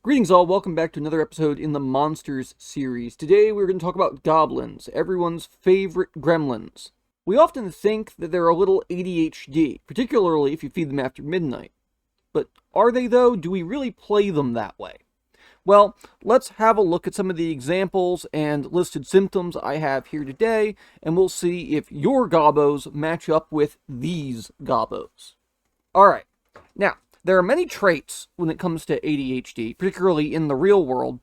Greetings all, welcome back to another episode in the Monsters series. Today we're going to talk about goblins, everyone's favorite gremlins. We often think that they're a little ADHD, particularly if you feed them after midnight. But are they though? Do we really play them that way? Well, let's have a look at some of the examples and listed symptoms I have here today, and we'll see if your gobbos match up with these gobbos. Alright, now, there are many traits when it comes to ADHD, particularly in the real world,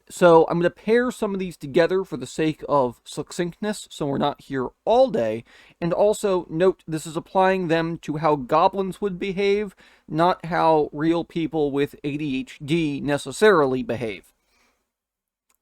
so I'm going to pair some of these together for the sake of succinctness, so we're not here all day, and also note this is applying them to how goblins would behave, not how real people with ADHD necessarily behave.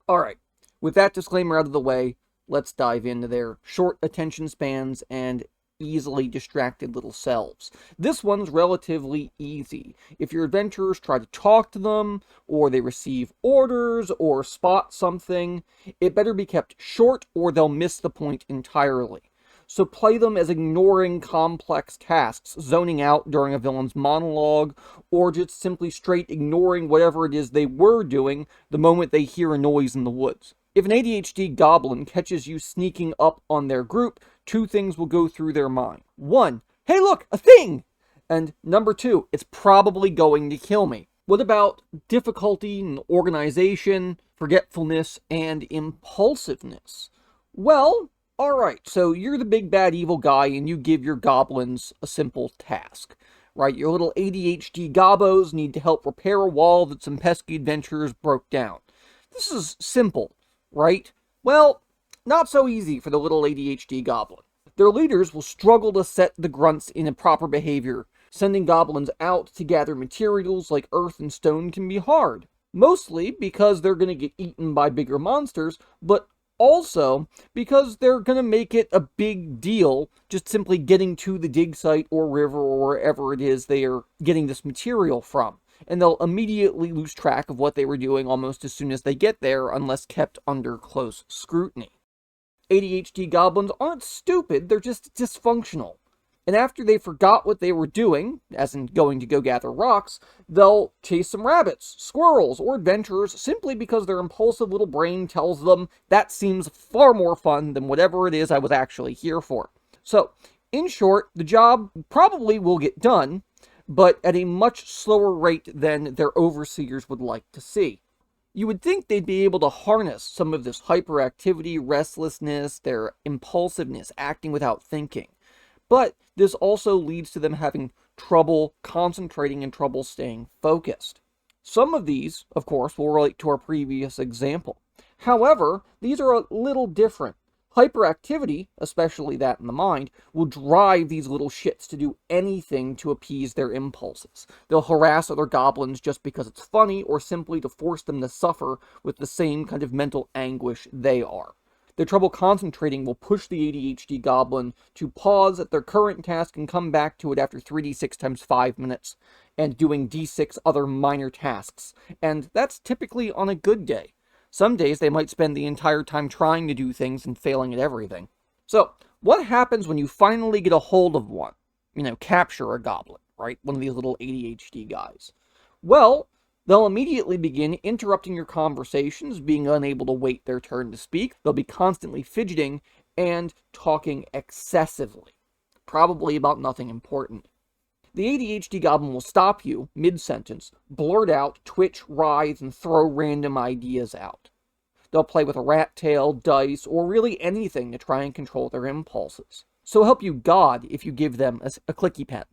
Alright, with that disclaimer out of the way, let's dive into their short attention spans and easily distracted little selves. This one's relatively easy. If your adventurers try to talk to them, or they receive orders, or spot something, it better be kept short or they'll miss the point entirely. So play them as ignoring complex tasks, zoning out during a villain's monologue, or just simply straight ignoring whatever it is they were doing the moment they hear a noise in the woods. If an ADHD goblin catches you sneaking up on their group, two things will go through their mind. One, hey look, a thing! And number two, it's probably going to kill me. What about difficulty in organization, forgetfulness, and impulsiveness? Well, alright, so you're the big bad evil guy and you give your goblins a simple task. Right, your little ADHD gobbos need to help repair a wall that some pesky adventurers broke down. This is simple, right? Well, not so easy for the little ADHD goblin. Their leaders will struggle to set the grunts in a proper behavior. Sending goblins out to gather materials like earth and stone can be hard. Mostly because they're going to get eaten by bigger monsters, but also because they're going to make it a big deal just simply getting to the dig site or river or wherever it is they are getting this material from. And they'll immediately lose track of what they were doing almost as soon as they get there unless kept under close scrutiny. ADHD goblins aren't stupid, they're just dysfunctional. And after they forgot what they were doing, as in going to go gather rocks, they'll chase some rabbits, squirrels, or adventurers simply because their impulsive little brain tells them that seems far more fun than whatever it is I was actually here for. So, in short, the job probably will get done, but at a much slower rate than their overseers would like to see. You would think they'd be able to harness some of this hyperactivity, restlessness, their impulsiveness, acting without thinking. But this also leads to them having trouble concentrating and trouble staying focused. Some of these, of course, will relate to our previous example. However, these are a little different. Hyperactivity, especially that in the mind, will drive these little shits to do anything to appease their impulses. They'll harass other goblins just because it's funny, or simply to force them to suffer with the same kind of mental anguish they are. Their trouble concentrating will push the ADHD goblin to pause at their current task and come back to it after 3d6 times 5 minutes, and doing d6 other minor tasks, and that's typically on a good day. Some days they might spend the entire time trying to do things and failing at everything. So, what happens when you finally get a hold of one? Capture a goblin, right? One of these little ADHD guys. Well, they'll immediately begin interrupting your conversations, being unable to wait their turn to speak. They'll be constantly fidgeting and talking excessively, probably about nothing important. The ADHD goblin will stop you mid-sentence, blurt out, twitch, writhe, and throw random ideas out. They'll play with a rat tail, dice, or really anything to try and control their impulses. So help you God if you give them a clicky pen.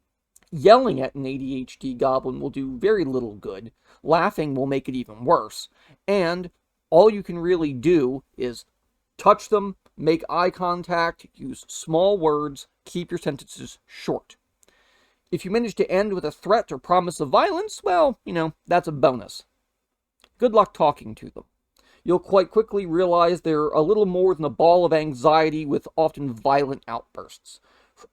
Yelling at an ADHD goblin will do very little good, laughing will make it even worse, and all you can really do is touch them, make eye contact, use small words, keep your sentences short. If you manage to end with a threat or promise of violence, well, that's a bonus. Good luck talking to them. You'll quite quickly realize they're a little more than a ball of anxiety with often violent outbursts.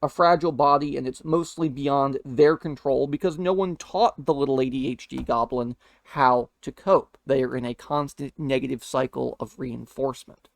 A fragile body, and it's mostly beyond their control because no one taught the little ADHD goblin how to cope. They are in a constant negative cycle of reinforcement.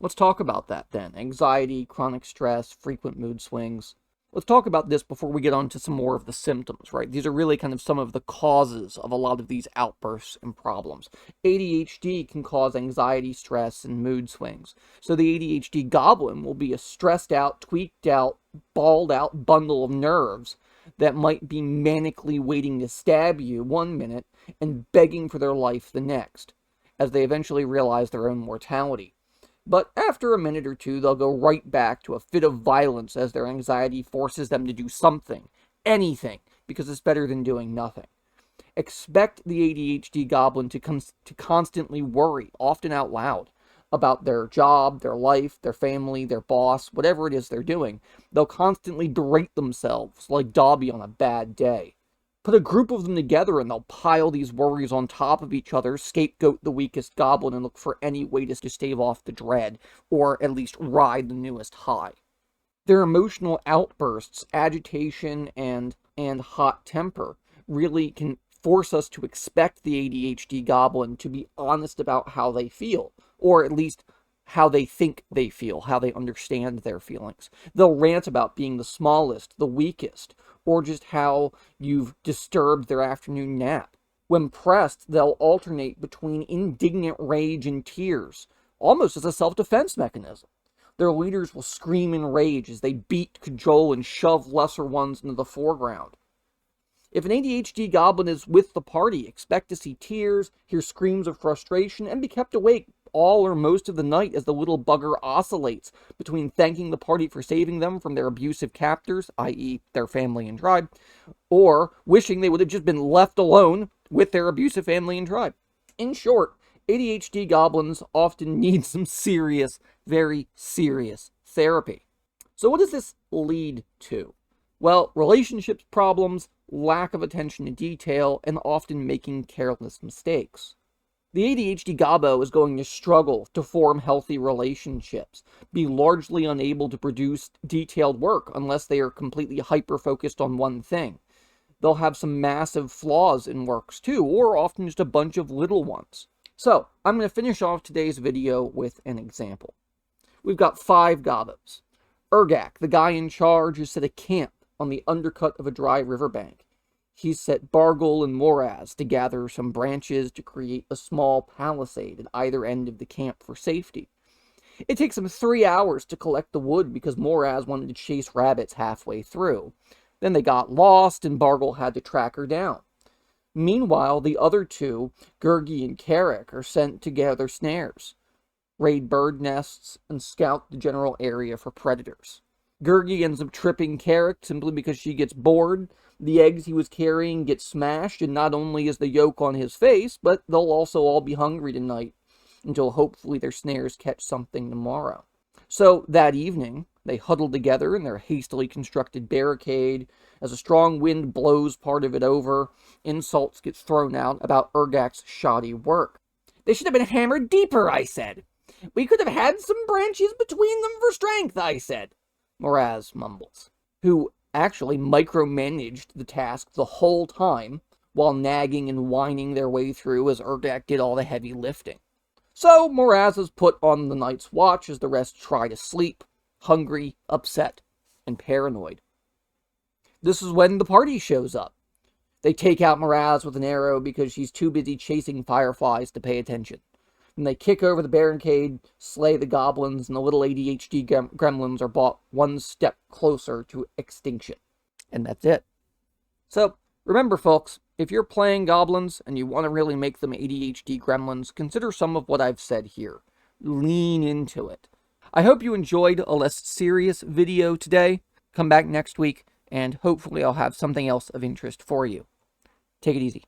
Let's talk about that then. Anxiety, chronic stress, frequent mood swings. Let's talk about this before we get on to some more of the symptoms, right? These are really kind of some of the causes of a lot of these outbursts and problems. ADHD can cause anxiety, stress, and mood swings. So the ADHD goblin will be a stressed out, tweaked out, balled out bundle of nerves that might be manically waiting to stab you one minute and begging for their life the next, as they eventually realize their own mortality. But after a minute or two, they'll go right back to a fit of violence as their anxiety forces them to do something, anything, because it's better than doing nothing. Expect the ADHD goblin to constantly worry, often out loud, about their job, their life, their family, their boss, whatever it is they're doing. They'll constantly berate themselves like Dobby on a bad day. Put a group of them together and they'll pile these worries on top of each other, scapegoat the weakest goblin, and look for any way to stave off the dread, or at least ride the newest high. Their emotional outbursts, agitation, and hot temper really can force us to expect the ADHD goblin to be honest about how they feel, or at least how they think they feel, how they understand their feelings. They'll rant about being the smallest, the weakest, or just how you've disturbed their afternoon nap. When pressed, they'll alternate between indignant rage and tears, almost as a self-defense mechanism. Their leaders will scream in rage as they beat, cajole, and shove lesser ones into the foreground. If an ADHD goblin is with the party, expect to see tears, hear screams of frustration, and be kept awake all or most of the night as the little bugger oscillates between thanking the party for saving them from their abusive captors, i.e. their family and tribe, or wishing they would have just been left alone with their abusive family and tribe. In short, ADHD goblins often need some serious, very serious therapy. So what does this lead to? Well, relationships problems, lack of attention to detail, and often making careless mistakes. The ADHD gobbo is going to struggle to form healthy relationships, be largely unable to produce detailed work unless they are completely hyper-focused on one thing. They'll have some massive flaws in works too, or often just a bunch of little ones. So, I'm going to finish off today's video with an example. We've got 5 gobbos. Urgak, the guy in charge, has set a camp on the undercut of a dry riverbank. He's set Bargle and Moraz to gather some branches to create a small palisade at either end of the camp for safety. It takes him 3 hours to collect the wood because Moraz wanted to chase rabbits halfway through. Then they got lost and Bargle had to track her down. Meanwhile, the other two, Gurgi and Carrick, are sent to gather snares, raid bird nests, and scout the general area for predators. Gurgi ends up tripping Carrick simply because she gets bored. The eggs he was carrying get smashed, and not only is the yolk on his face, but they'll also all be hungry tonight, until hopefully their snares catch something tomorrow. So that evening, they huddle together in their hastily constructed barricade. As a strong wind blows part of it over, insults get thrown out about Urgak's shoddy work. "They should have been hammered deeper," I said. "We could have had some branches between them for strength," I said. Moraz mumbles, who actually micromanaged the task the whole time, while nagging and whining their way through as Urgak did all the heavy lifting. So Moraz is put on the night's watch as the rest try to sleep, hungry, upset, and paranoid. This is when the party shows up. They take out Moraz with an arrow because she's too busy chasing fireflies to pay attention. Then they kick over the barricade, slay the goblins, and the little ADHD gremlins are brought one step closer to extinction. And that's it. So, remember folks, if you're playing goblins and you want to really make them ADHD gremlins, consider some of what I've said here. Lean into it. I hope you enjoyed a less serious video today. Come back next week, and hopefully I'll have something else of interest for you. Take it easy.